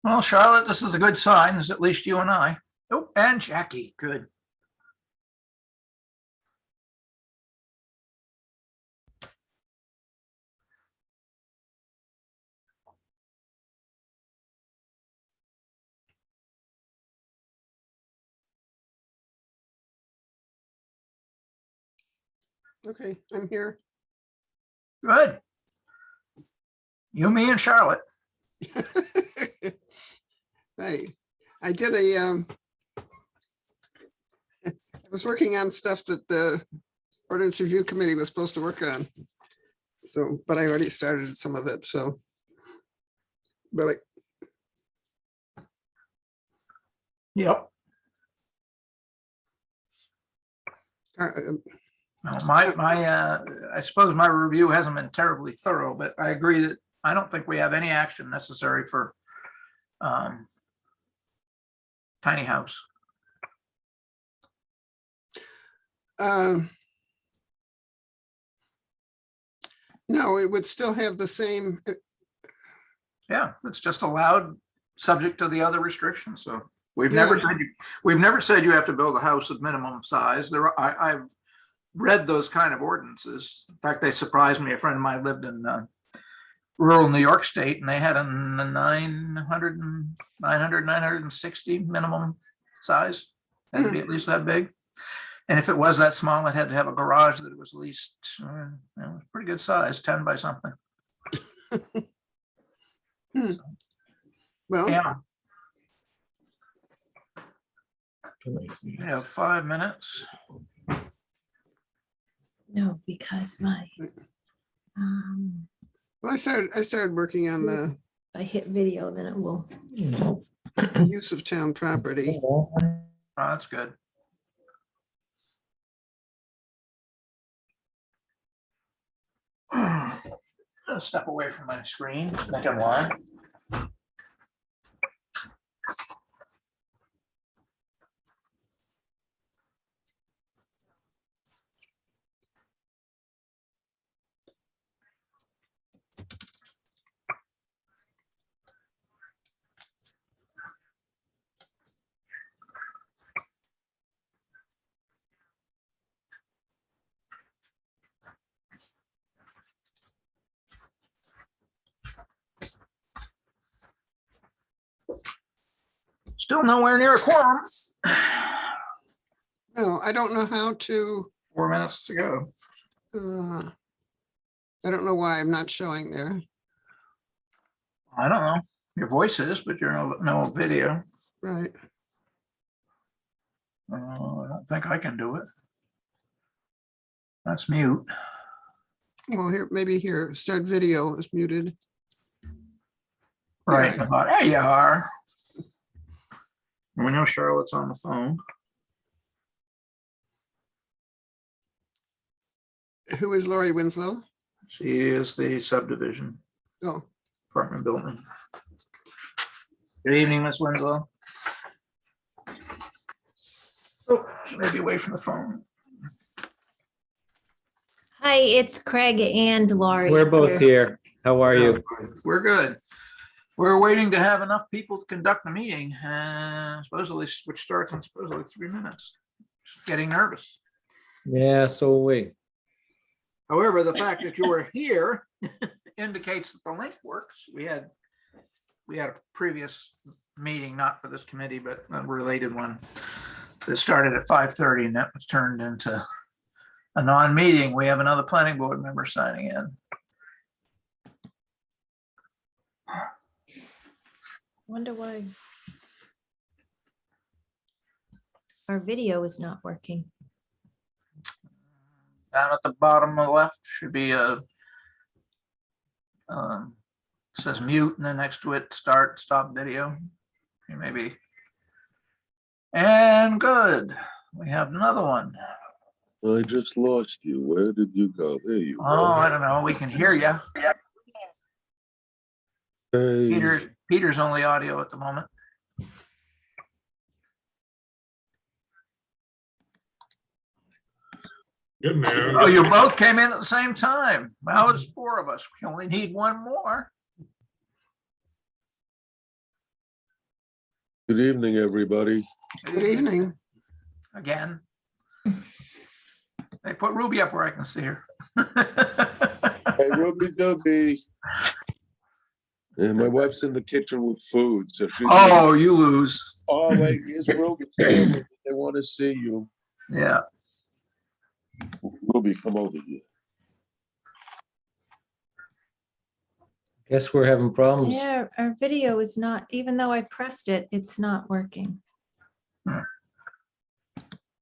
Well, Charlotte, this is a good sign. There's at least you and I. Oh, and Jackie. Good. Okay, I'm here. Good. You, me, and Charlotte. Hey, I did a, I was working on stuff that the Ordinance Review Committee was supposed to work on. So, but I already started some of it, so. But Yep. I, No, I suppose my review hasn't been terribly thorough, but I agree that I don't think we have any action necessary for tiny house. no, it would still have the same, Yeah, it's just allowed, subject to the other restrictions. So we've Yeah. never said you have to build a house of minimum size. I've read those kind of ordinances. In fact, they surprised me. A friend of mine lived in rural New York State, and they had a 960 minimum size. Had to be at least that big. And if it was that small, it had to have a garage that was at least pretty good size, 10 by something. well, Yeah, Can I see we this? have 5 minutes. No, because my, I started working on the I hit video, then it will. No. use of town property. Oh, that's good. I'll step away from my screen. Think I'm live. Still nowhere near a quorum. No, I don't know how to, 4 minutes to go. I don't know why I'm not showing there. I don't know. Your voice is, but you're no video. Right. I don't think I can do it. That's mute. Well, here, maybe here, start video is muted. Right. Yeah. I thought, there you are. We know Charlotte's on the phone. Who is Lori Winslow? She is the subdivision Oh, apartment building. Good evening, Miss Winslow. Oh, she may be away from the phone. Hi, it's Craig and Laurie. We're both here. How are you? We're good. We're waiting to have enough people to conduct the meeting, supposedly, which starts in supposedly 3 minutes. Just getting nervous. Yeah, so are we. However, the fact that you are here indicates that the link works. We had a previous meeting, not for this committee, but a related one that started at 5:30, and that was turned into a non-meeting. We have another planning board member signing in. Wonder why. Our video is not working. Down at the bottom of the left should be a says mute, and then next to it stop video. Maybe. And good. We have another one. I just lost you. Where did you go? There you Oh, go. I don't know. We can hear you. Hey, Peter's only audio at the moment. Good man. Oh, you both came in at the same time. Now it's 4 of us. We only need one more. Good evening, everybody. Good evening. Again. They put Ruby up where I can see her. Hey, Ruby Dooby. And my wife's in the kitchen with food, so she's. Oh, you lose. Oh, wait, here's Ruby. Come over. They want to see you. Yeah. Ruby, come over here. Guess we're having problems. Yeah, our video is not, even though I pressed it, it's not working.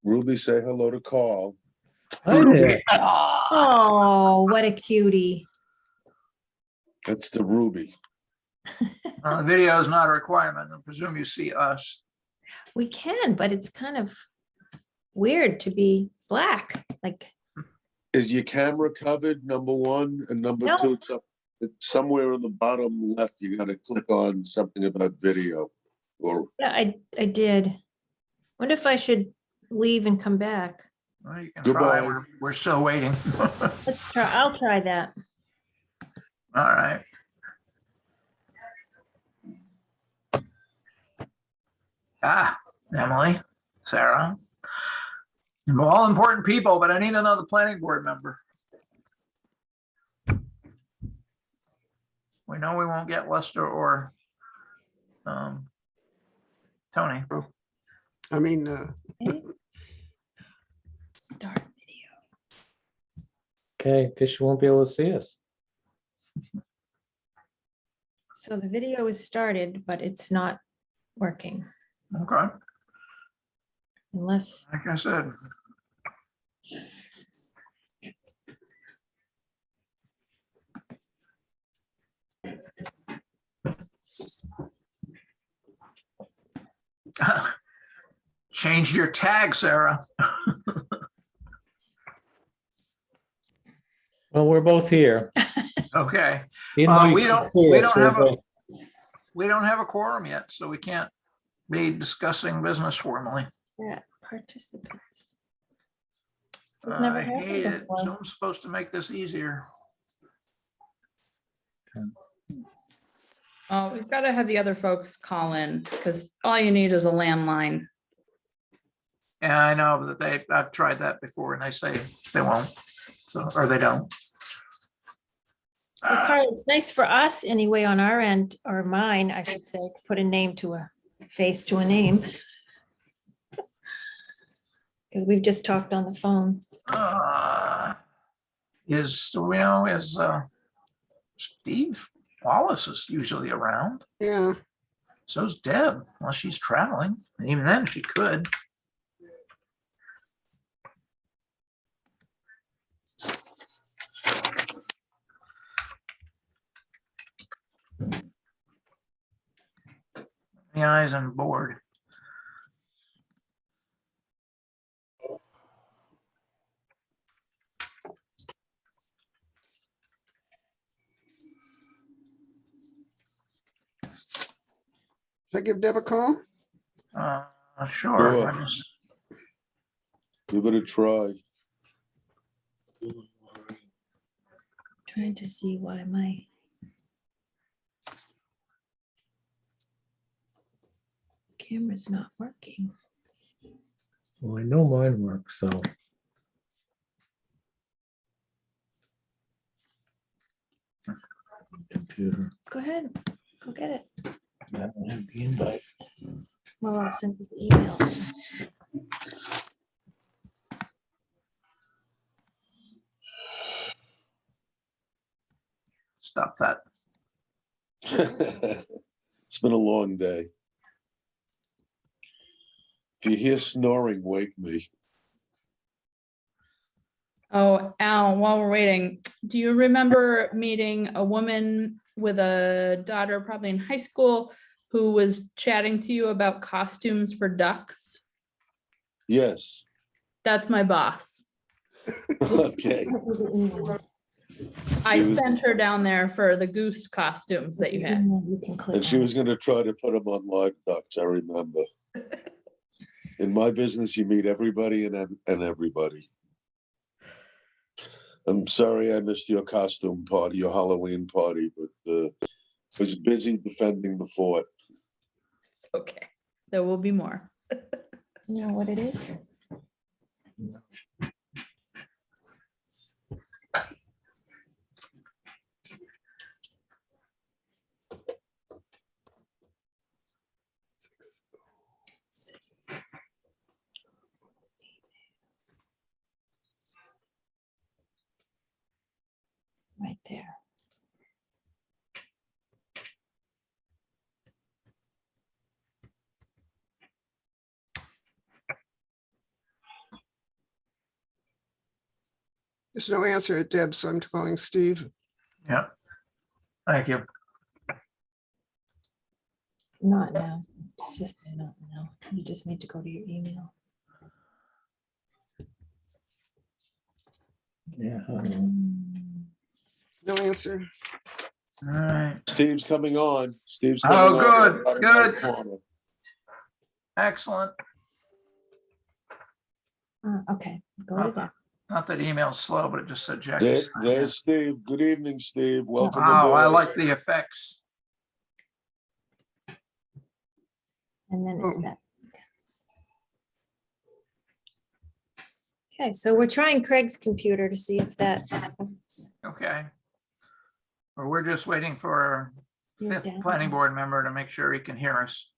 Ruby, say hello to Carl. Hi there. Oh, what a cutie. That's the Ruby. The video is not a requirement. I presume you see us. We can, but it's kind of weird to be black, like, Is your camera covered, number one? And number No. two, it's somewhere in the bottom left, you gotta click on something about video. Or yeah, I did. Wonder if I should leave and come back. Well, you can Goodbye. try. We're still waiting. Let's try, I'll try that. All right. Emily, Sarah. You're all important people, but I need another planning board member. We know we won't get Lester or Tony. I mean, Okay. Start video. Okay, guess you won't be able to see us. So the video is started, but it's not working Okay, unless, like I said. Change your tag, Sarah. Well, we're both here. Okay, Even though you we can't don't- see we us, don't we're have a- both- we don't have a quorum yet, so we can't be discussing business formally. yeah, participants. This has never I hate happened it. before. Someone's supposed to make this easier. Oh, we've got to have the other folks call in because all you need is a landline. Yeah, I know that I've tried that before and they say they won't, so, or they don't. Well, Carl, it's nice for us anyway on our end, or mine, I should say, to put a name to a face to a name. Because we've just talked on the phone. Is Steve Wallace is usually around. yeah, So's Deb, unless she's traveling. And even then, she could. The eyes on board. should I give Deb a call? Sure. Sure. I just- Give it a try. Trying to see why my. Camera's not working. Well, I know mine works, so. Computer. Go ahead, go get it. I don't have the invite. Well, I'll send you the email. Stop that. It's been a long day. If you hear snoring, wake me. Oh, Al, while we're waiting, do you remember meeting a woman with a daughter, probably in high school, who was chatting to you about costumes for ducks? Yes. That's my boss. Okay. I She was- sent her down there for the goose costumes that you had. You can click And she on was it. gonna try to put them on live ducks, I remember. In my business, you meet everybody and everybody. I'm sorry I missed your costume party, your Halloween party, but was busy defending the fort. It's okay. There will be more. You know what it is? Right there. There's no answer at Deb, so I'm calling Steve. Yeah. Thank you. Not now. It's just not now. You just need to go to your email. Yeah. No answer. All right. Steve's coming on. Steve's Oh, coming on. good, Bottom right good. corner. Excellent. Okay, go to that. Not that email's slow, but it just said Jackie. There, signed in. there's Steve. Good evening, Steve. Welcome Wow, I aboard. like the effects. And then it's Oh. that. Okay, so we're trying Craig's computer to see if that works. Okay. Or we're just waiting for our You're fifth down. planning board member to make sure he can hear us.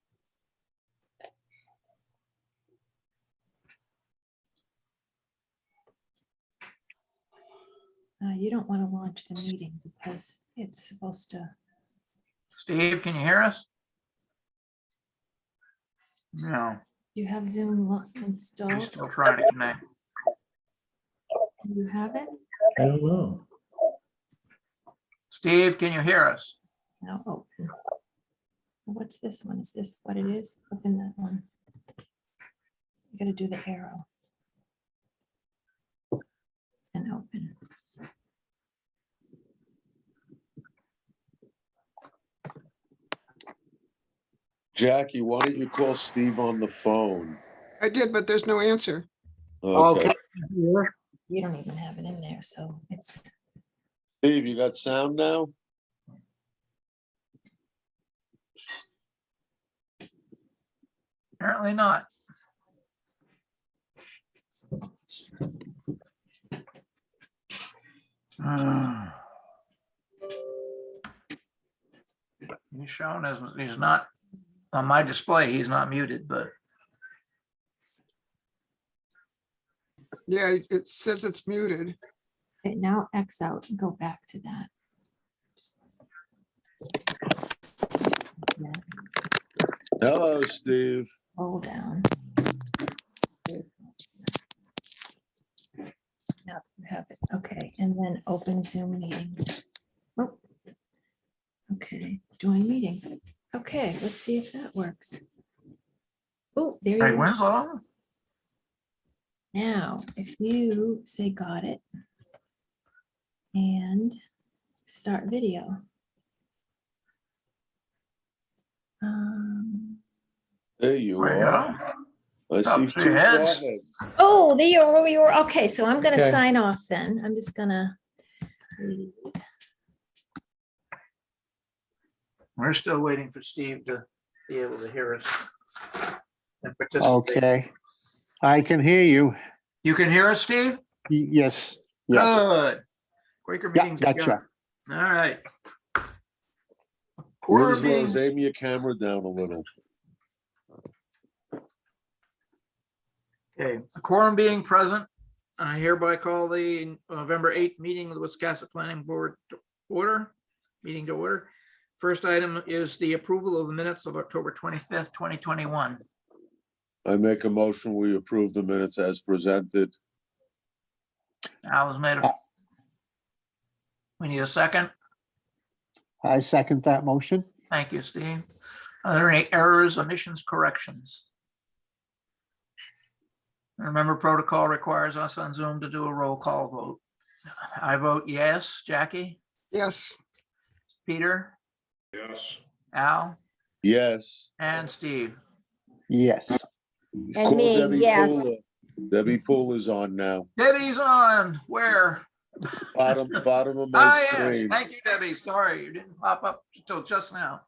You don't want to launch the meeting because it's supposed to. Steve, can you hear us? No, You have Zoom he's installed? still trying to connect. You have it? I don't know. Steve, can you hear us? Now open. What's this one? Is this what it is? Open that one. You gotta do the arrow. And open. Jackie, why don't you call Steve on the phone? I did, but there's no answer. Okay. You don't even have it in there, so it's, Steve, you got sound now? Apparently not. He's shown as, he's not, on my display, he's not muted, but Yeah, it says it's muted. okay, now X out and go back to that. Yeah, Hello, Steve. Hold down. Now you have it. Okay, and then open Zoom meetings. Oh. Okay, join meeting. Okay, let's see if that works. Oh, there Craig you are. Winslow, Now, if you say got it and start video. There you there you are. go. I Up see to two your heads. flags. Oh, there you are. Okay, so I'm gonna Okay. sign off then. I'm just gonna leave. We're still waiting for Steve to be able to hear us. And participate. Okay, I can hear you. You can hear us, Steve? Yes, yes. Good. Quaker Yeah, meetings. gotcha. All right. Quorum Winslow, being- aim your camera down a little. Okay, a quorum being present, I hereby call the November 8th meeting of the Wiscasset Planning Board to order, meeting to order. First item is the approval of the minutes of October 25th, 2021. I make a motion, we approve the minutes as presented. Al has made a. We need a second. I second that motion. Thank you, Steve. Are there any errors, omissions, corrections? Remember, protocol requires us on Zoom to do a roll call vote. I vote yes. Jackie, Yes, Peter, Yes. Al, Yes. and Steve. Yes. Call me, Debbie yes. Pooler. Debbie Pooler's on now. Debbie's on. Where? Bottom of Ah, my yes. screen. Thank you, Debbie. Sorry, you didn't pop up until just now.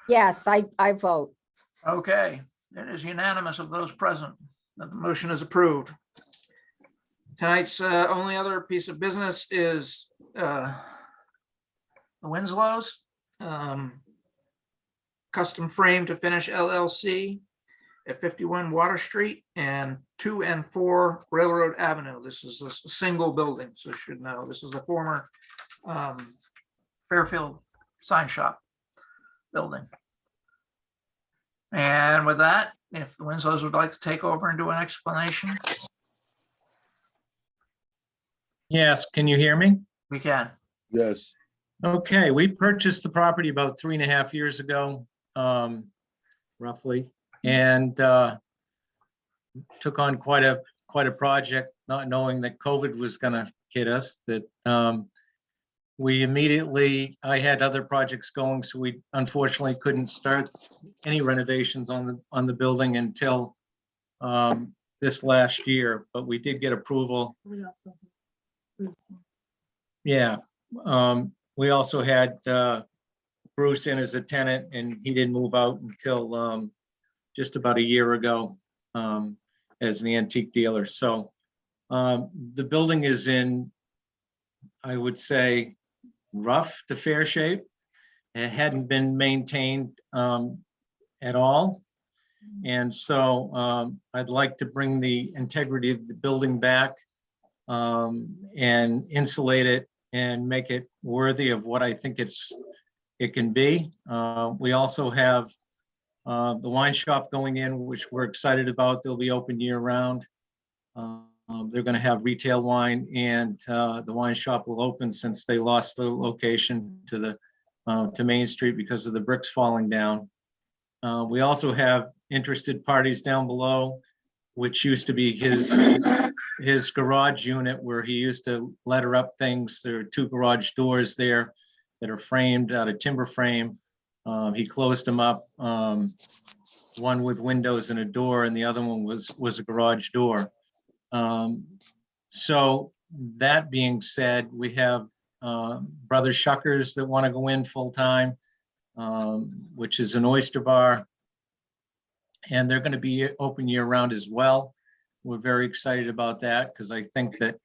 Yes, I vote. Okay. It is unanimous of those present that the motion is approved. Tonight's only other piece of business is the Winslows. Custom Frame to Finish LLC at 51 Water Street and 2 and 4 Railroad Avenue. This is a single building, so you should know. This is the former Fairfield Sign Shop building. And with that, if the Winslows would like to take over and do an explanation, Yes, can you hear me? we can. Yes, Okay, we purchased the property about 3.5 years ago, roughly, and took on quite a project, not knowing that COVID was gonna hit us, that I had other projects going, so we unfortunately couldn't start any renovations on the building until this last year, but we did get approval. Yeah, we also had Bruce in as a tenant, and he didn't move out until just about a year ago as an antique dealer. So the building is in, I would say, rough to fair shape. It hadn't been maintained at all. And so I'd like to bring the integrity of the building back and insulate it and make it worthy of what I think it can be. We also have the wine shop going in, which we're excited about. They'll be open year round. They're going to have retail wine, and the wine shop will open since they lost the location to Main Street because of the bricks falling down. We also have interested parties down below, which used to be his garage unit where he used to letter up things. There are 2 garage doors there that are framed out of timber frame. He closed them up, one with windows and a door, and the other one was a garage door. So that being said, we have Brother Shuckers that want to go in full time, which is an oyster bar, and they're going to be open year round as well. We're very excited about that because I think that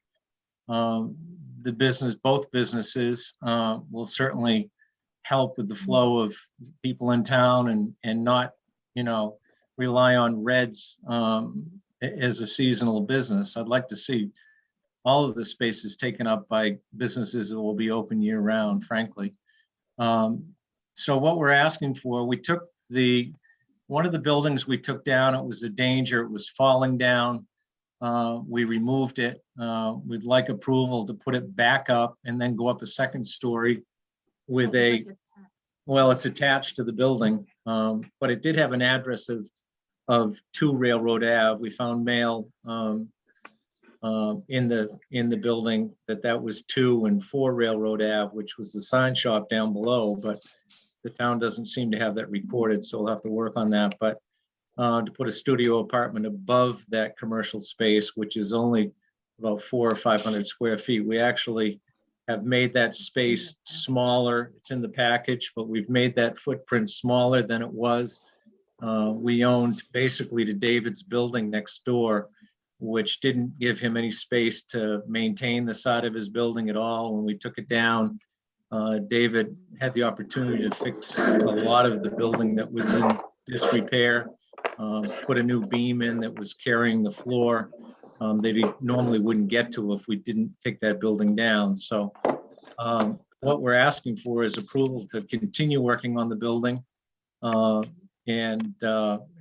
both businesses will certainly help with the flow of people in town and not, rely on Reds as a seasonal business. I'd like to see all of the spaces taken up by businesses that will be open year round, frankly. So what we're asking for, we took one of the buildings we took down, it was a danger, it was falling down. We removed it. We'd like approval to put it back up and then go up a second story with it's attached to the building, but it did have an address of 2 Railroad Ave. We found mail in the building that was 2 and 4 Railroad Ave, which was the sign shop down below, but the town doesn't seem to have that recorded, so we'll have to work on that. But to put a studio apartment above that commercial space, which is only about 400 or 500 square feet, we actually have made that space smaller. It's in the package, but we've made that footprint smaller than it was. We owned basically to David's building next door, which didn't give him any space to maintain the side of his building at all. When we took it down, David had the opportunity to fix a lot of the building that was in disrepair, put a new beam in that was carrying the floor that he normally wouldn't get to if we didn't take that building down. So what we're asking for is approval to continue working on the building. And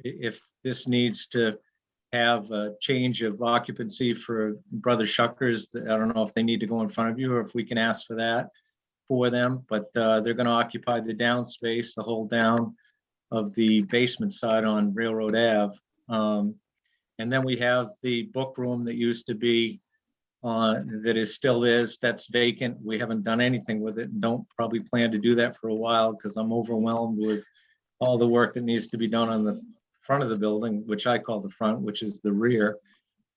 if this needs to have a change of occupancy for Brother Shuckers, I don't know if they need to go in front of you or if we can ask for that for them, but they're going to occupy the down space, the whole down of the basement side on Railroad Ave. And then we have the book room that used to be still is, that's vacant. We haven't done anything with it and don't probably plan to do that for a while because I'm overwhelmed with all the work that needs to be done on the front of the building, which I call the front, which is the rear.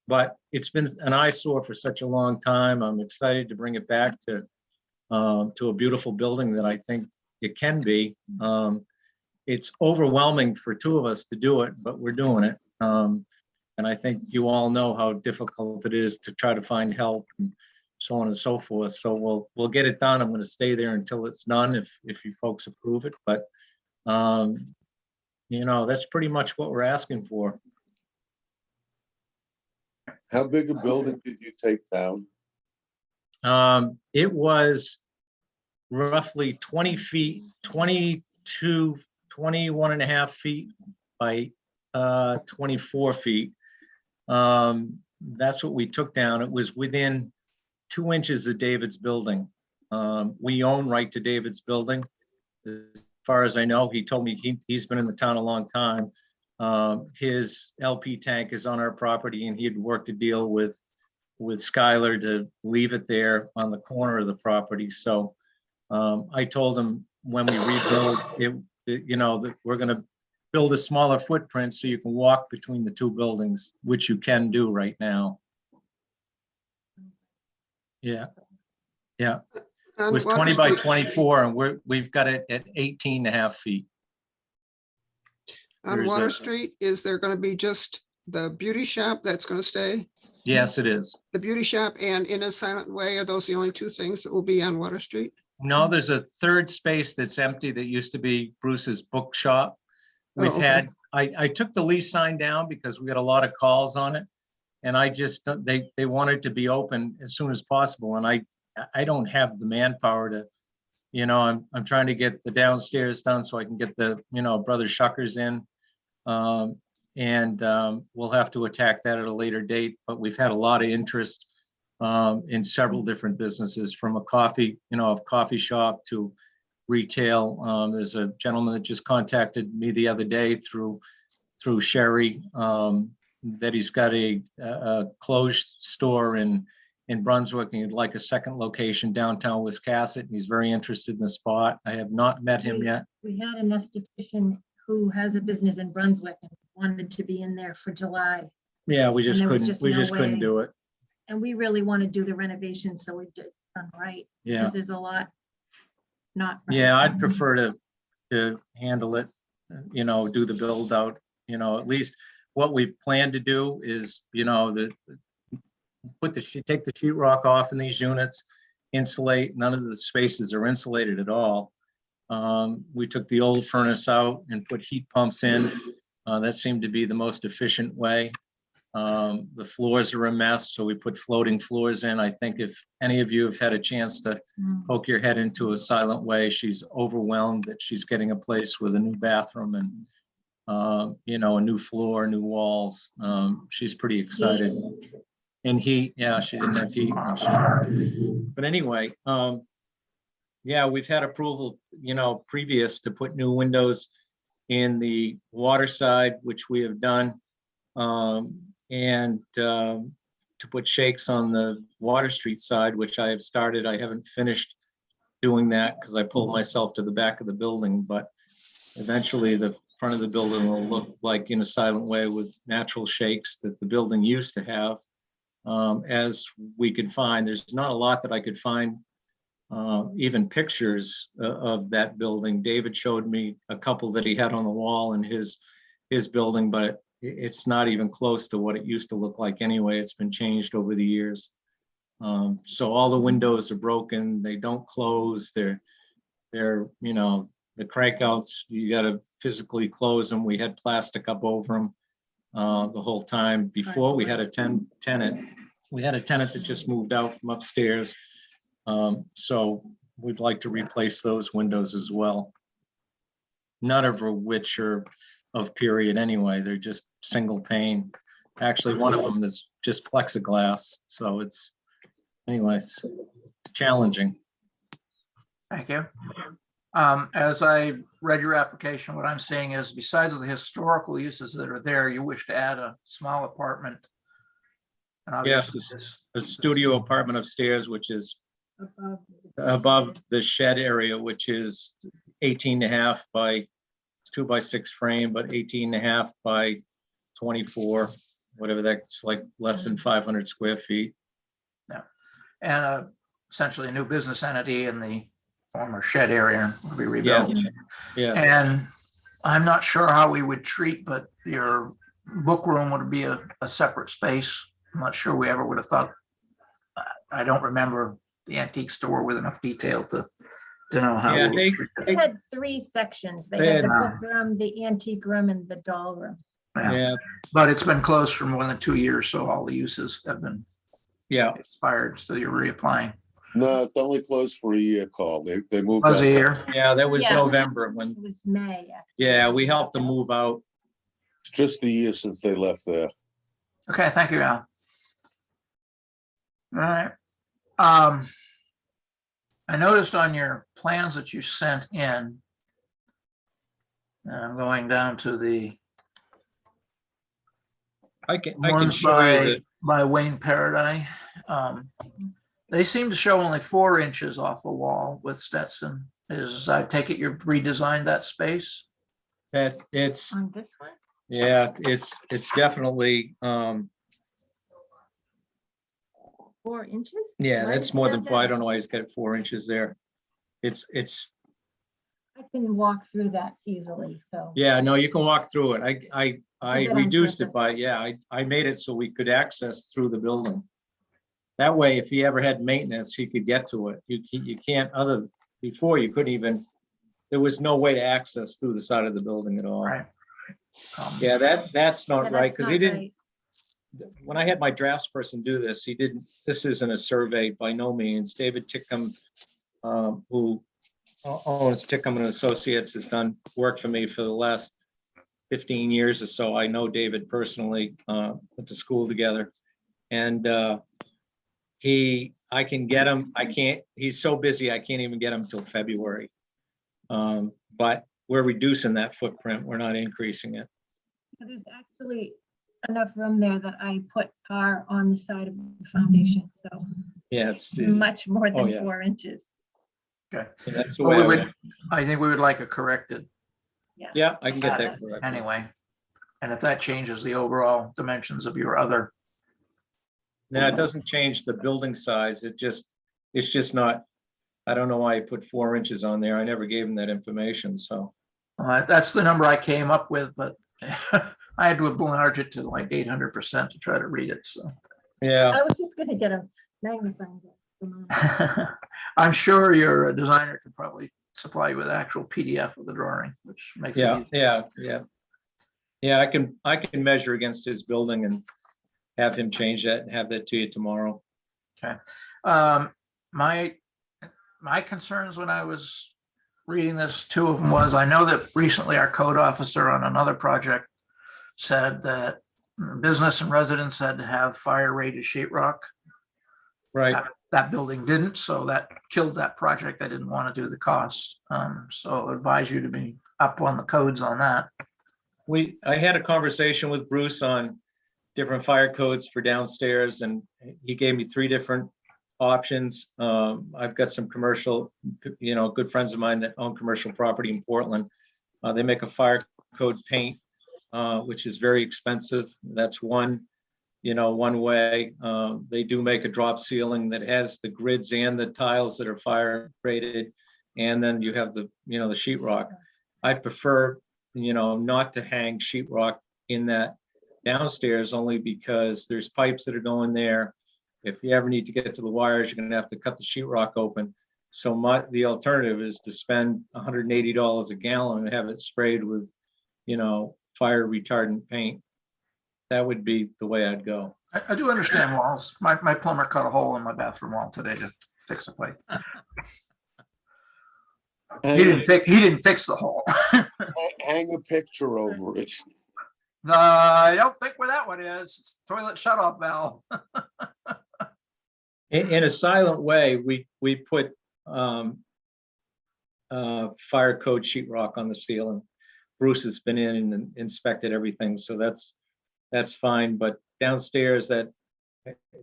But it's been an eyesore for such a long time. I'm excited to bring it back to a beautiful building that I think it can be. it's overwhelming for two of us to do it, but we're doing it. And I think you all know how difficult it is to try to find help and so on and so forth. So we'll get it done. I'm going to stay there until it's done if you folks approve it. But, that's pretty much what we're asking for. How big a building did you take down? It was roughly 20 feet, 21 and a half feet by 24 feet. That's what we took down. It was within 2 inches of David's building. We own right to David's building. As far as I know, he told me he's been in the town a long time. His LP tank is on our property, and he had worked a deal with Skylar to leave it there on the corner of the property. So I told him when we rebuild it, that we're going to build a smaller footprint so you can walk between the two buildings, which you can do right now. Yeah. Yeah. It On was Water 20 by Street- 24, and we've got it at 18 and a half feet. On there's Water a- Street, is there going to be just the beauty shop that's going to stay? Yes, it is. The beauty shop and In a Silent Way, are those the only two things that will be on Water Street? No, there's a third space that's empty that used to be Bruce's bookshop. We've okay. had, I took the lease sign down because we had a lot of calls on it. And I just, they wanted to be open as soon as possible. And I don't have the manpower to, I'm trying to get the downstairs done so I can get the, Brother Shuckers in. We'll have to attack that at a later date, but we've had a lot of interest in several different businesses, from a coffee shop to retail. There's a gentleman that just contacted me the other day through Sherry, that he's got a closed store in Brunswick, and he'd like a second location downtown Wiscasset. And he's very interested in the spot. I have not met him yet. We had an esthetician who has a business in Brunswick and wanted to be in there for July. Yeah, we just there was couldn't, just we no just couldn't way. do it. And we really want to do the renovation, so we did done right. Yeah. Because there's a lot not. right. Yeah, I'd prefer to handle it, do the build out, at least what we plan to do is, take the sheetrock off in these units, insulate. None of the spaces are insulated at all. We took the old furnace out and put heat pumps in. That seemed to be the most efficient way. The floors are a mess, so we put floating floors in. I think if any of you have had a chance to poke your head into a Silent Way, she's overwhelmed that she's getting a place with a new bathroom and, a new floor, new walls. She's pretty excited. And heat, yeah, she didn't have heat. But anyway, we've had approval, previous to put new windows in the water side, which we have done. And to put shakes on the Water Street side, which I have started. I haven't finished doing that because I pulled myself to the back of the building, but eventually the front of the building will look like In a Silent Way with natural shakes that the building used to have. As we can find, there's not a lot that I could find, even pictures of that building. David showed me a couple that he had on the wall in his building, but it's not even close to what it used to look like anyway. It's been changed over the years. So all the windows are broken. They don't close. They're the crankouts, you got to physically close them. We had plastic up over them the whole time. Before we had a tenant. We had a tenant that just moved out from upstairs. So we'd like to replace those windows as well. None of which are of period anyway. They're just single pane. Actually, one of them is just plexiglass. So it's, anyways, challenging. Thank you. As I read your application, what I'm seeing is besides the historical uses that are there, you wish to add a small apartment. And obviously Yes, a studio apartment upstairs, which is above the shed area, which is 18 and a half by 2x6 frame, but 18 and a half by 24, whatever that's like, less than 500 square feet. Yeah. And essentially a new business entity in the former shed area will be rebuilt. Yes, yes. And I'm not sure how we would treat, but your book room would be a separate space. I'm not sure we ever would have thought. I don't remember the antique store with enough detail to know how. Yeah, we would they- treat that. They had three sections. They They had the had- book room, the antique room, and the doll room. Yeah, But it's been closed for more than 2 years, so all the uses have been yeah. expired, so you're reapplying. No, it's only closed for a year, Carl. They moved. Was that a back. year. Yeah, that was Yeah. November when, It was May. yeah, we helped them move out. It's just a year since they left there. Okay, thank you, Al. All right. I noticed on your plans that you sent in, I'm going down to the I can ones show you by Wayne Paradise. They seem to show only 4 inches off the wall with Stetson. I take it you've redesigned that space? that it's, On this one? yeah, it's definitely, 4 inches? yeah, Why that's is more it than that 4. I big? don't know why he's got it 4 inches there. It's, I can walk through that easily, so. yeah, no, you can walk through it. I Did that on reduced it purpose. by, yeah, I made it so we could access through the building. That way, if he ever had maintenance, he could get to it. You can't before you couldn't even, there was no way to access through the side of the building at all. Right. Yeah, that's Yeah, not right, that's because not he didn't, right. when I had my draftsperson do this, he didn't, this isn't a survey by no means. David Tickham, who owns Tickham and Associates, has done work for me for the last 15 years or so. I know David personally, went to school together. And I can get him, he's so busy, I can't even get him till February. But we're reducing that footprint. We're not increasing it. There's actually enough room there that I put tar on the side of the foundation, so Yeah, it's, much more Oh, than yeah. 4 inches. Okay. that's the Well, way we I would, went. I think we would like it corrected Yeah, I can get that correct. anyway. And if that changes the overall dimensions of your other, No, it doesn't change the building size. It's just not, I don't know why I put 4 inches on there. I never gave him that information, so. that's the number I came up with, but I had to enlarge it to like 800% to try to read it, so. Yeah, I was just gonna get a magnifying glass. I'm sure your designer could probably supply you with actual PDF of the drawing, which makes it yeah, easy. yeah. Yeah, I can measure against his building and have him change that and have that to you tomorrow. My concerns when I was reading this, 2 of them was, I know that recently our code officer on another project said that business and residents had to have fire rated sheetrock. Right. That building didn't, so that killed that project. I didn't want to do the cost. So I advise you to be up on the codes on that. I had a conversation with Bruce on different fire codes for downstairs, and he gave me 3 different options. I've got some commercial, good friends of mine that own commercial property in Portland. They make a fire code paint, which is very expensive. That's one way. They do make a drop ceiling that has the grids and the tiles that are fire rated. And then you have the sheetrock. I prefer, not to hang sheetrock in that downstairs, only because there's pipes that are going there. If you ever need to get to the wires, you're gonna have to cut the sheetrock open. So the alternative is to spend $180 a gallon and have it sprayed with, fire retardant paint. That would be the way I'd go. I do understand walls. My plumber cut a hole in my bathroom wall today to fix a pipe. He didn't fix the hole. Hang a picture over it. I don't think where that one is. It's toilet shut-off valve. In a silent way, we put fire code sheetrock on the ceiling. Bruce has been in and inspected everything, so that's fine. But downstairs, if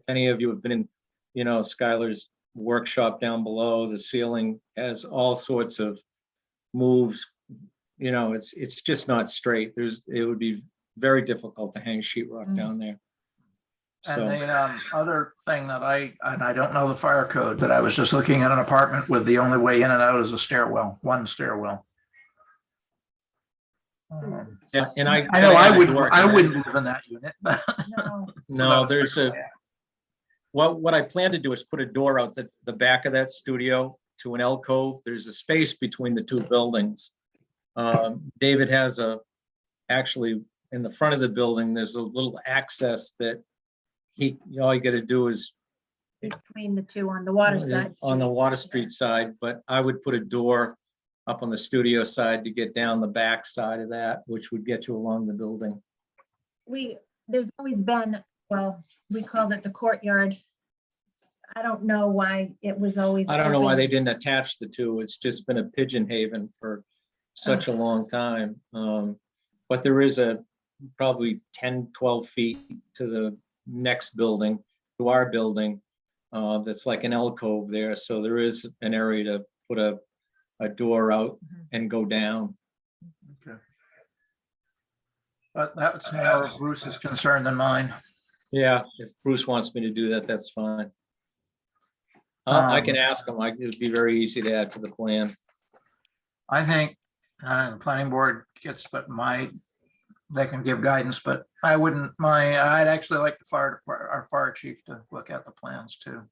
any of you have been in, Skylar's workshop down below, the ceiling has all sorts of moves. It's just not straight. It would be very difficult to hang sheetrock down there. And So, the other thing that I don't know the fire code, but I was just looking at an apartment with the only way in and out is a stairwell, one stairwell. Yeah, and I know I I wouldn't live in that unit. but- No, No, there's what I plan to do is put a door out the back of that studio to an alcove. There's a space between the two buildings. David has actually, in the front of the building, there's a little access that all you gotta do is between the two on the water side. on the street. Water Street side, but I would put a door up on the studio side to get down the back side of that, which would get you along the building. There's always been, well, we called it the courtyard. I don't know why it was always. I don't know why open. they didn't attach the two. It's just been a pigeon haven for such a long time. But there is probably 10, 12 feet to the next building, to our building. That's like an alcove there. So there is an area to put a door out and go down. Okay. But that's more of Bruce's concern than mine. Yeah, if Bruce wants me to do that, that's fine. I can ask him. It would be very easy to add to the plan. I think the planning board gets, they can give guidance, but I'd actually like our fire chief to look at the plans too.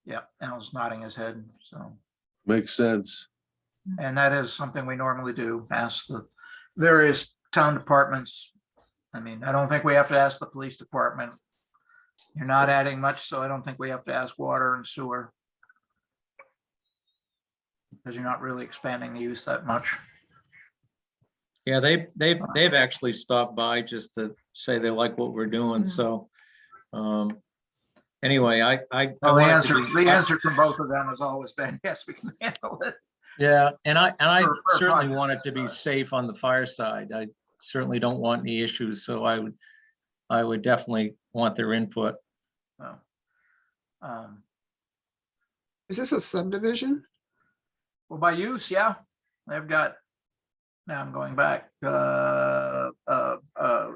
Yeah, Al's nodding his head, so, Makes sense. and that is something we normally do, ask the various town departments. I mean, I don't think we have to ask the police department. You're not adding much, so I don't think we have to ask water and sewer. Because you're not really expanding the use that much. Yeah, they've actually stopped by just to say they like what we're doing. So anyway, I Well, wanted to the answer from both of them has always been, yes, we can handle it. Yeah, and I For certainly projects, want it to be safe on the fire side. I certainly don't want any issues, so I would definitely want their input. So, Is this a subdivision? well, by use, yeah, they've got, now I'm going back,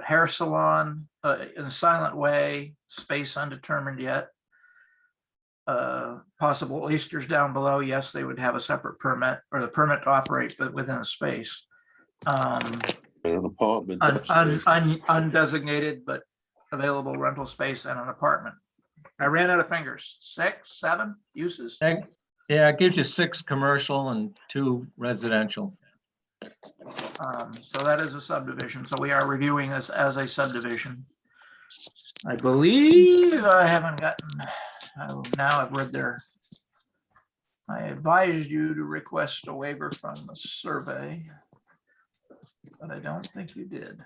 hair salon, in a silent way, space undetermined yet. Possible oysters down below, yes, they would have a separate permit or the permit to operate, but within a space. An apartment. Undesignated, but available rental space and an apartment. I ran out of fingers, 6, 7 uses. Yeah, it gives you 6 commercial and 2 residential. So that is a subdivision. So we are reviewing this as a subdivision. I believe I haven't gotten, now I've read I advised you to request a waiver from the survey, but I don't think you did.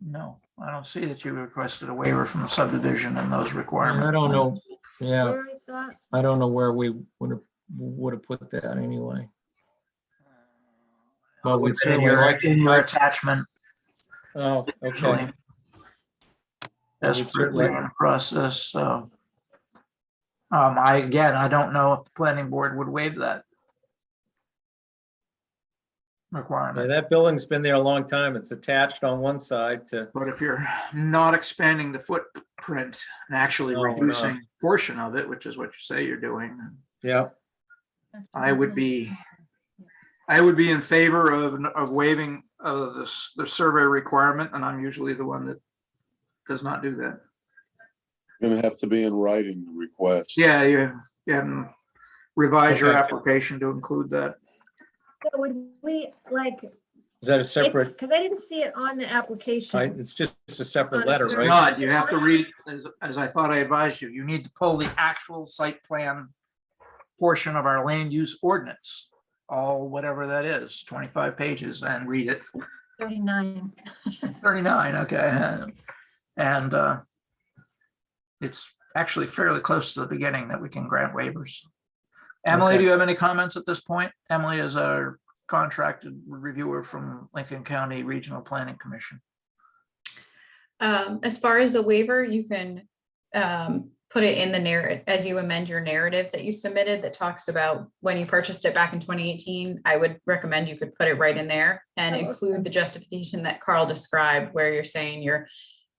No, I don't see that you requested a waiver from the subdivision and those requirements. I don't know. Yeah, Where is that? I don't know where we would have put that anyway. Well, we certainly like. In your attachment. Oh, okay. Actually, desperately in process, so. I don't know if the planning board would waive that Yeah, requirement, that building's been there a long time. It's attached on one side to, but if you're not expanding the footprint and actually No, we're not. reducing portion of it, which is what you say you're doing, yeah. I would be in favor of waiving the survey requirement, and I'm usually the one that does not do that. Gonna have to be in writing, the request. Yeah, you can revise your Okay. application to include that. So would we like, Is that a separate, because I didn't see it on the application. it's just a separate On a letter, It's right? not, you have to read, as I thought I advised you, you need to pull the actual site plan portion of our land use ordinance, all whatever that is, 25 pages, and read it. 39. 39, okay. And it's actually fairly close to the beginning that we can grant waivers. Emily, Okay. do you have any comments at this point? Emily is our contracted reviewer from Lincoln County Regional Planning Commission. As far as the waiver, you can put it in the narrative as you amend your narrative that you submitted that talks about when you purchased it back in 2018. I would recommend you could put it right in there and Oh, okay. include the justification that Carl described, where you're saying you're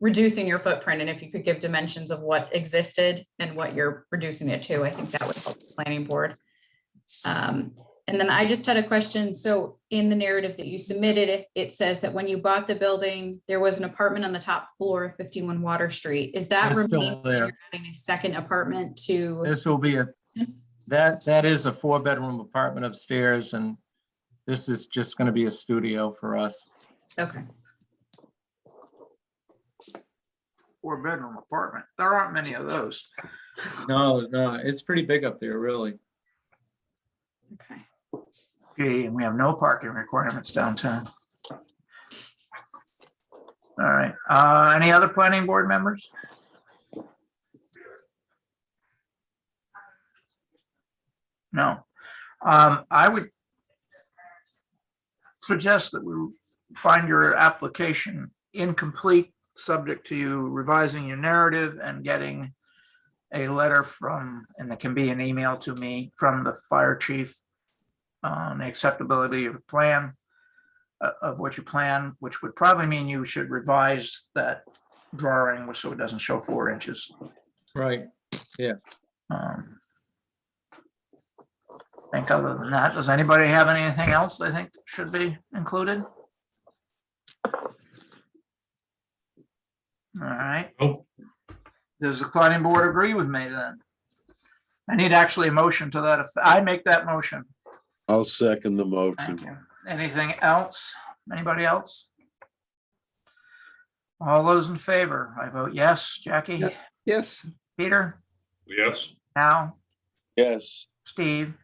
reducing your footprint, and if you could give dimensions of what existed and what you're reducing it to, I think that would help the planning board. And then I just had a question. So in the narrative that you submitted, it says that when you bought the building, there was an apartment on the top floor of 51 Water Street. Is that It's still remaining? there. You're adding a second apartment to? This will be that is a 4-bedroom apartment upstairs, and this is just gonna be a studio for us. Okay. 4-bedroom apartment. There aren't many of those. No, it's pretty big up there, really. Okay. Gee, and we have no parking requirements downtown. All right, any other planning board members? No. I would suggest that we find your application incomplete, subject to you revising your narrative and getting a letter from, and it can be an email to me, from the fire chief on the acceptability of a plan, of what you plan, which would probably mean you should revise that drawing so it doesn't show 4 inches. Right. I think other than that, does anybody have anything else they think should be included? All right. Nope. Does the planning board agree with me then? I need actually a motion to that. I make that motion. I'll second the motion. Thank you. Anything else? Anybody else? All those in favor? I vote yes. Jackie? Yep. Yes, Peter? Yes. Al? Yes, Steve?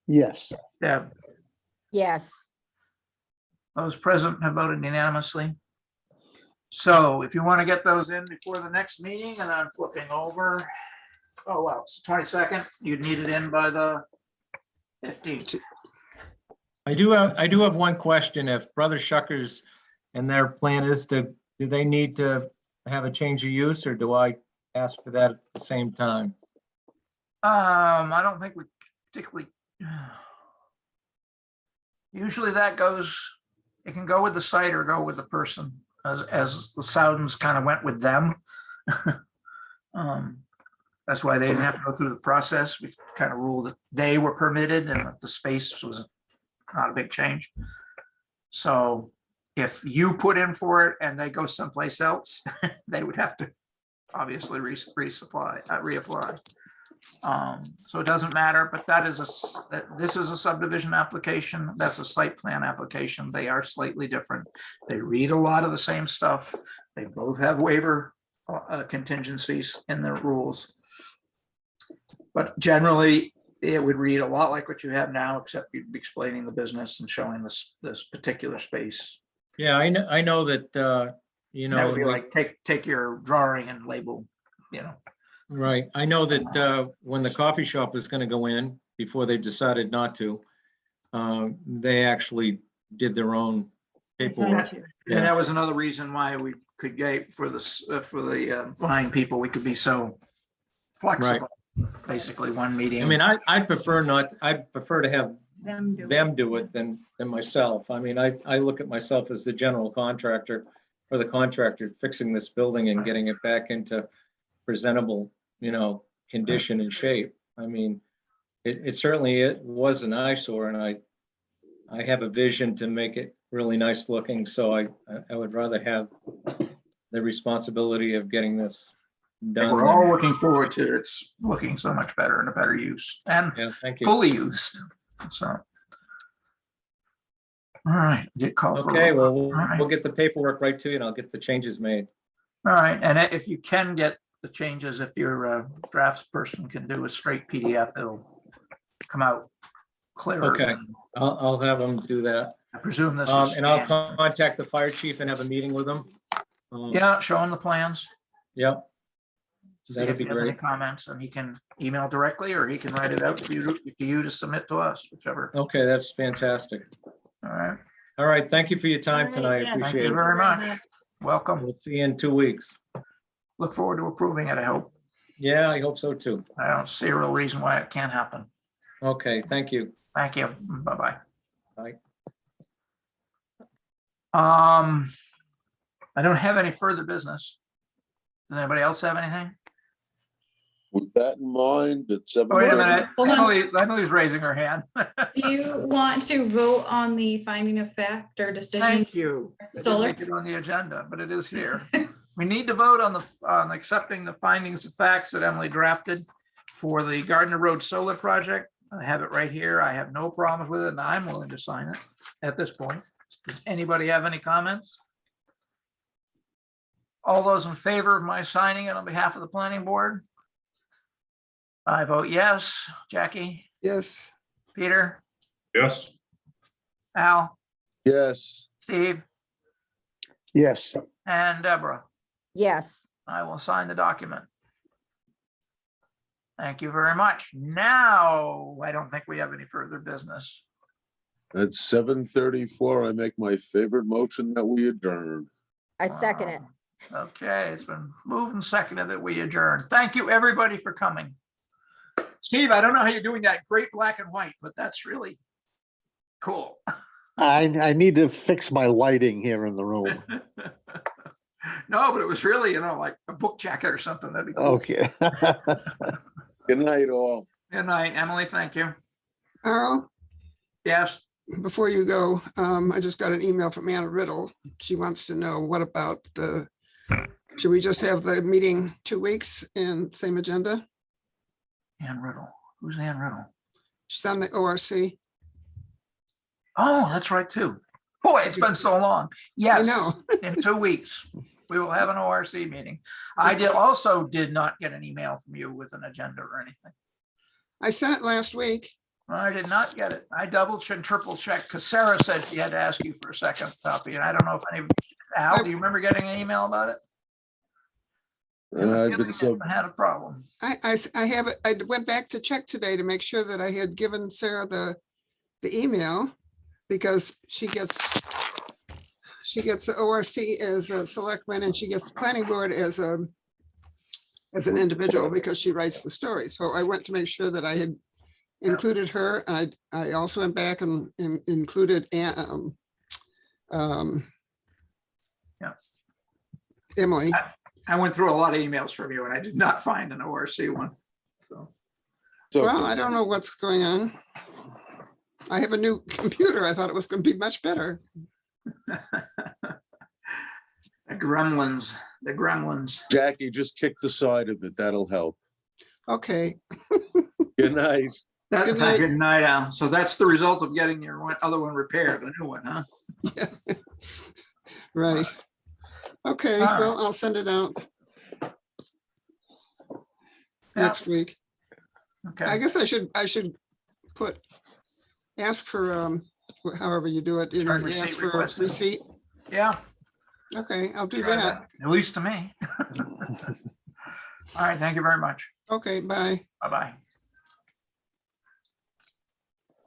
Yes. Deb? Yes. Those present have voted unanimously. So if you want to get those in before the next meeting, and I'm flipping over. Oh, well, it's 22nd. You'd need it in by the 15th. I do have one question. If Brother Shuckers and their plan is to, do they need to have a change of use, or do I ask for that at the same time? I don't think we particularly. Usually that goes, it can go with the site or go with the person, as the Soudens kind of went with them. That's why they didn't have to go through the process. We kind of ruled that they were permitted and that the space was not a big change. So if you put in for it and they go someplace else, they would have to obviously reapply. So it doesn't matter, but this is a subdivision application. That's a site plan application. They are slightly different. They read a lot of the same stuff. They both have waiver contingencies in their rules. But generally, it would read a lot like what you have now, except you'd be explaining the business and showing this particular space. Yeah, I know that, That would be like take your drawing and label, right. I know that when the coffee shop was going to go in, before they decided not to, they actually did their own paperwork. And that was another reason why we could get for the blind people, we could be so flexible. Basically, one meeting. I mean, I'd prefer to have them do it than myself. I mean, I look at myself as the general contractor or the contractor fixing this building and getting it back into presentable, condition and shape. I mean, it certainly was an eyesore, and I have a vision to make it really nice looking. So I would rather have the responsibility of getting this done. We're all looking forward to it's looking so much better and a better use and Yeah, thank you. fully used. So, all right, get called for. Okay, well, All right. we'll get the paperwork right to you, and I'll get the changes made. All right, and if you can get the changes, if your drafts person can do a straight PDF, it'll come out clearer. Okay, I'll have them do that. I presume this is. And I'll contact the fire chief and have a meeting with him. Yeah, show him the plans. Yep. See That'd if be he has any great. comments, and he can email directly, or he can write it out to you to submit to us, whichever. Okay, that's fantastic. All right, All right, thank you for your time All right, tonight. yes. thank Appreciate you it. very much. Welcome. We'll see you in 2 weeks. Look forward to approving it, I hope. Yeah, I hope so too. I don't see a real reason why it can't happen. Okay, thank you. Thank you. Bye-bye. Bye. I don't have any further business. Does anybody else have anything? With that in mind, at Oh, wait a 7:30. minute. Hold on. Emily's raising her hand. Do you want to vote on the finding of fact or decision? Thank you. I didn't Solar? make it on the agenda, but it is here. We need to vote on accepting the findings of facts that Emily drafted for the Gardner Road Solar Project. I have it right here. I have no problems with it, and I'm willing to sign it at this point. Does anybody have any comments? All those in favor of my signing it on behalf of the planning board? I vote yes. Jackie, Yes, Peter, Yes. Al, Yes, Steve, Yes. and Deborah. Yes. I will sign the document. Thank you very much. Now, I don't think we have any further business. at 7:34, I make my favorite motion that we adjourn. I second it. Okay, it's been moved and seconded that we adjourn. Thank you, everybody, for coming. Steve, I don't know how you're doing that great black and white, but that's really cool. I need to fix my lighting here in the room. No, but it was really, like a book jacket or something. That'd be cool. Okay. Good night, all. Good night, Emily. Thank you. Earl, Yes. before you go, I just got an email from Anna Riddle. She wants to know what about should we just have the meeting 2 weeks and same agenda? Ann Riddle. Who's Ann Riddle? She's on the ORC. Oh, that's right, too. Boy, it's been so long. Yes. know. In 2 weeks, we will have an ORC meeting. I Just- did not get an email from you with an agenda or anything. I sent it last week. I did not get it. I double checked, triple checked, because Sarah said she had to ask you for a second copy, and I don't know if Al, do you remember getting an email about it? I have a I've feeling been so, I had a problem. I have it. I went back to check today to make sure that I had given Sarah the email because she gets the ORC as a selectman and she gets the planning board as an individual because she writes the story. So I went to make sure that I had included her, and I also went back and included Emily. I went through a lot of emails from you and I did not find an ORC one. So, Well, I don't know what's going on. I have a new computer. I thought it was going to be much better. the gremlins. Jackie, just kick the side of it. That'll help. Okay. Good night. That's Good night. good night, Al. So that's the result of getting your other one repaired, a new one, huh? Right. Okay, All right. well, I'll send it out next week. I Okay. guess I should ask for, however you do it, Start ask receipt for a requesting. receipt. Yeah. Okay, I'll do try that. At least to me. All right. Thank you very much. Okay, bye. Bye-bye.